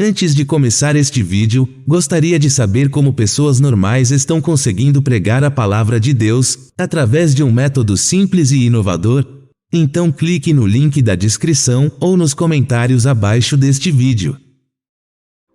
Antes de começar este vídeo, gostaria de saber como pessoas normais estão conseguindo pregar a palavra de Deus, através de um método simples e inovador? Então clique no link da descrição ou nos comentários abaixo deste vídeo.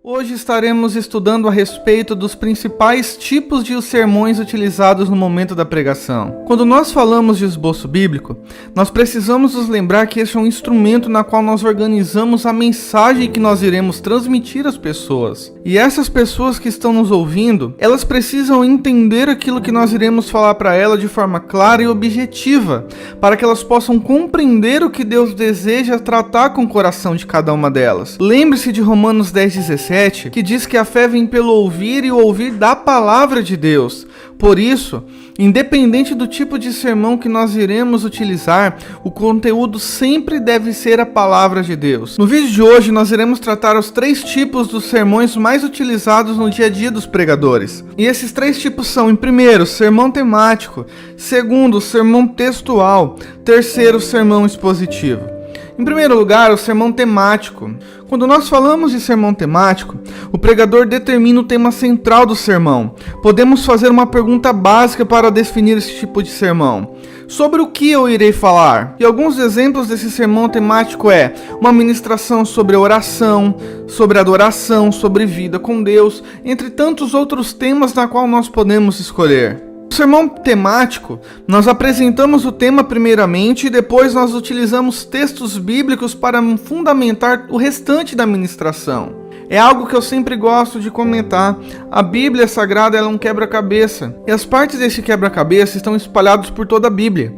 Hoje estaremos estudando a respeito dos principais tipos de sermões utilizados no momento da pregação. Quando nós falamos de esboço bíblico, nós precisamos nos lembrar que este é um instrumento na qual nós organizamos a mensagem que nós iremos transmitir às pessoas. E essas pessoas que estão nos ouvindo, elas precisam entender aquilo que nós iremos falar para elas de forma clara e objetiva, para que elas possam compreender o que Deus deseja tratar com o coração de cada uma delas. Lembre-se de Romanos 10:17, que diz que a fé vem pelo ouvir e o ouvir da palavra de Deus. Por isso, independente do tipo de sermão que nós iremos utilizar, o conteúdo sempre deve ser a palavra de Deus. No vídeo de hoje, nós iremos tratar os 3 tipos dos sermões mais utilizados no dia a dia dos pregadores. E esses 3 tipos são, em primeiro, sermão temático, segundo, sermão textual, terceiro, sermão expositivo. Em primeiro lugar, o sermão temático. Quando nós falamos de sermão temático, o pregador determina o tema central do sermão. Podemos fazer uma pergunta básica para definir esse tipo de sermão. Sobre o que eu irei falar? E alguns exemplos desse sermão temático é uma ministração sobre oração, sobre adoração, sobre vida com Deus, entre tantos outros temas na qual nós podemos escolher. No sermão temático, nós apresentamos o tema primeiramente e depois nós utilizamos textos bíblicos para fundamentar o restante da ministração. É algo que eu sempre gosto de comentar. A Bíblia Sagrada é um quebra-cabeça, e as partes desse quebra-cabeça estão espalhadas por toda a Bíblia.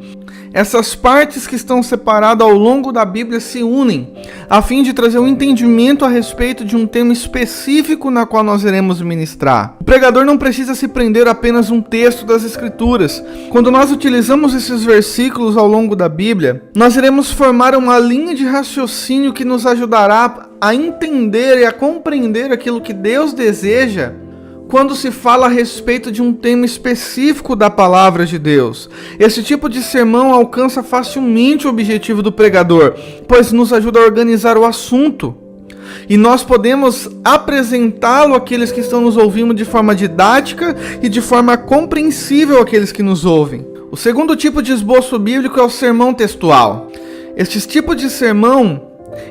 Essas partes que estão separadas ao longo da Bíblia se unem, a fim de trazer um entendimento a respeito de um tema específico na qual nós iremos ministrar. O pregador não precisa se prender a apenas um texto das Escrituras. Quando nós utilizamos esses versículos ao longo da Bíblia, nós iremos formar uma linha de raciocínio que nos ajudará a entender e a compreender aquilo que Deus deseja quando se fala a respeito de um tema específico da palavra de Deus. Esse tipo de sermão alcança facilmente o objetivo do pregador, pois nos ajuda a organizar o assunto. E nós podemos apresentá-lo àqueles que estão nos ouvindo de forma didática e de forma compreensível àqueles que nos ouvem. O segundo tipo de esboço bíblico é o sermão textual. Este tipo de sermão,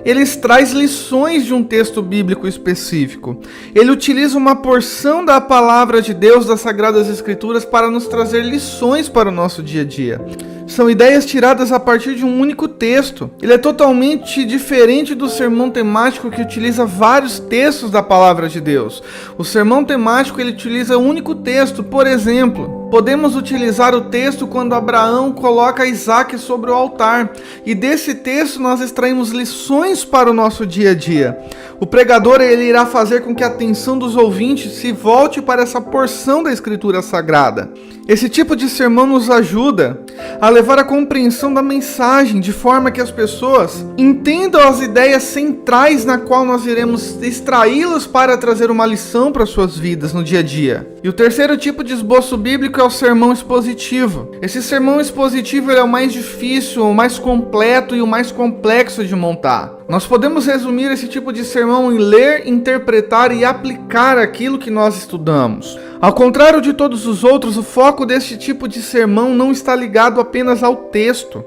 ele traz lições de um texto bíblico específico. Ele utiliza uma porção da palavra de Deus, das Sagradas Escrituras, para nos trazer lições para o nosso dia a dia. São ideias tiradas a partir de um único texto. Ele é totalmente diferente do sermão temático, que utiliza vários textos da palavra de Deus. O sermão temático, ele utiliza um único texto. Por exemplo, podemos utilizar o texto quando Abraão coloca Isaac sobre o altar. E desse texto nós extraímos lições para o nosso dia a dia. O pregador, ele irá fazer com que a atenção dos ouvintes se volte para essa porção da Escritura Sagrada. Esse tipo de sermão nos ajuda a levar a compreensão da mensagem, de forma que as pessoas entendam as ideias centrais na qual nós iremos extraí-las para trazer uma lição para suas vidas no dia a dia. E o terceiro tipo de esboço bíblico é o sermão expositivo. Esse sermão expositivo é o mais difícil, o mais completo e o mais complexo de montar. Nós podemos resumir esse tipo de sermão em ler, interpretar e aplicar aquilo que nós estudamos. Ao contrário de todos os outros, o foco deste tipo de sermão não está ligado apenas ao texto.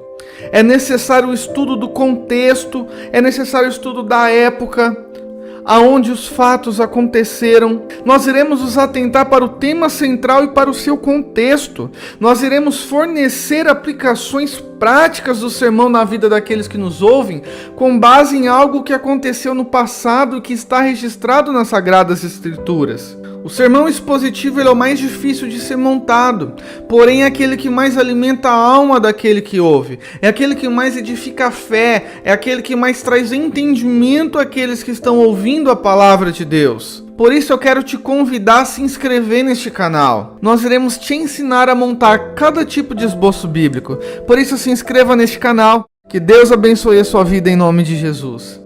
É necessário o estudo do contexto, é necessário o estudo da época, aonde os fatos aconteceram. Nós iremos nos atentar para o tema central e para o seu contexto. Nós iremos fornecer aplicações práticas do sermão na vida daqueles que nos ouvem, com base em algo que aconteceu no passado e que está registrado nas Sagradas Escrituras. O sermão expositivo, ele é o mais difícil de ser montado, porém é aquele que mais alimenta a alma daquele que ouve, é aquele que mais edifica a fé, é aquele que mais traz entendimento àqueles que estão ouvindo a palavra de Deus. Por isso eu quero te convidar a se inscrever neste canal. Nós iremos te ensinar a montar cada tipo de esboço bíblico. Por isso se inscreva neste canal. Que Deus abençoe a sua vida em nome de Jesus.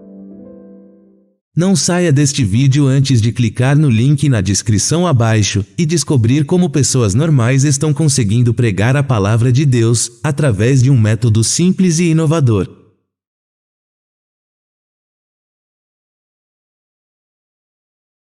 Não saia deste vídeo antes de clicar no link na descrição abaixo e descobrir como pessoas normais estão conseguindo pregar a palavra de Deus através de um método simples e inovador.